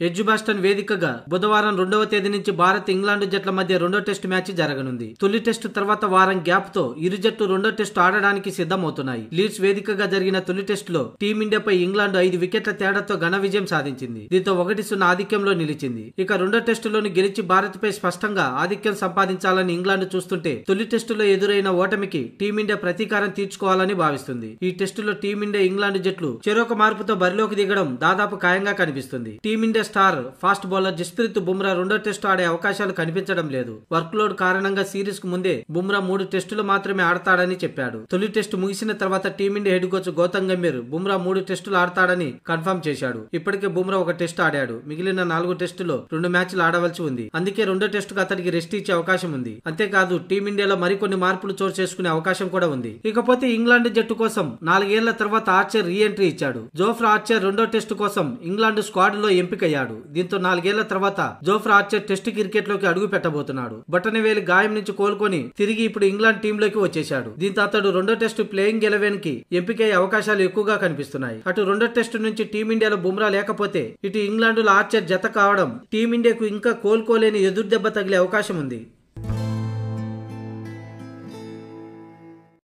Edgbaston వేదికగా బుధవారం 2వ తేదీ నుంచి భారత్ ఇంగ్లాండ్ జట్ల మధ్య రెండో టెస్టు మ్యాచ్ జరగనుంది. తొలి టెస్టు తర్వాత వారం గ్యాప్ తో ఇరు జట్టు రెండో టెస్టు ఆడడానికి సిద్ధమవుతున్నాయి. లీడ్స్ వేదికగా జరిగిన తొలి టెస్టులో టీమిండియాపై ఇంగ్లాండ్ 5 వికెట్ల తేడాతో ఘన విజయం సాధించింది. దీంతో 1-0 ఆధిక్యంలో నిలిచింది. ఇక రెండో టెస్టులోని గెలిచి భారత్ పై స్పష్టంగా ఆధిక్యం సంపాదించాలని ఇంగ్లాండ్ చూస్తుంటే తొలి టెస్టులో ఎదురైన ఓటమికి టీమిండియా ప్రతీకారం తీర్చుకోవాలని భావిస్తుంది. ఈ టెస్టులో టీమిండియా ఇంగ్లాండ్ జట్లు చెరొక మార్పుతో బరిలోకి దిగడం దాదాపు ఖాయంగా కనిపిస్తుంది. Team India star fast bowler Jasprit Bumrah రెండో టెస్టు ఆడే అవకాశాలు కనిపించడం లేదు. వర్క్ లోడ్ కారణంగా సిరీస్ కు ముందే బుమ్రా 3 టెస్టులు మాత్రమే ఆడతాడని చెప్పాడు. తొలి టెస్టు ముగిసిన తర్వాత team India head coach Gautam Gambhir Bumrah 3 టెస్టులు ఆడతాడని కన్ఫర్మ్ చేశాడు. ఇప్పటికే బుమ్రా 1 టెస్టు ఆడాడు. మిగిలిన 4 టెస్టులో 2 మ్యాచ్లు ఆడవలసి ఉంది. అందుకే రెండో టెస్టుకు అతడికి రెస్ట్ ఇచ్చే అవకాశం ఉంది. అంతేకాదు టీమిండియాలో మరికొన్ని మార్పులు చోటు చేసుకునే అవకాశం కూడా ఉంది. ఇకపోతే ఇంగ్లాండ్ జట్టు కోసం 4 ఏళ్ల తర్వాత ఆర్చర్ రీ ఎంట్రీ ఇచ్చాడు. జోఫ్రా ఆర్చర్ రెండో టెస్టు కోసం ఇంగ్లాండ్ స్క్వాడ్ లో ఎంపికయ్యాడు. దీంతో 4 ఏళ్ల తర్వాత జోఫ్రా ఆర్చర్ టెస్టు క్రికెట్ లోకి అడుగు పెట్టబోతున్నాడు. బొటనవేలి గాయం నుంచి కోలుకొని తిరిగి ఇప్పుడు ఇంగ్లాండ్ టీమ్ లోకి వచ్చేశాడు. దీంతో అతడు రెండో టెస్టు ప్లేయింగ్ 11 కి ఎంపికయ్యే అవకాశాలు ఎక్కువగా కనిపిస్తున్నాయి. అటు రెండో టెస్టు నుంచి టీమిండియాలో బుమ్రా లేకపోతే ఇటు ఇంగ్లాండ్ లో ఆర్చర్ జత కావడం టీమిండియాకు ఇంకా కోలుకోలేని ఎదురుదెబ్బ తగిలే అవకాశం ఉంది.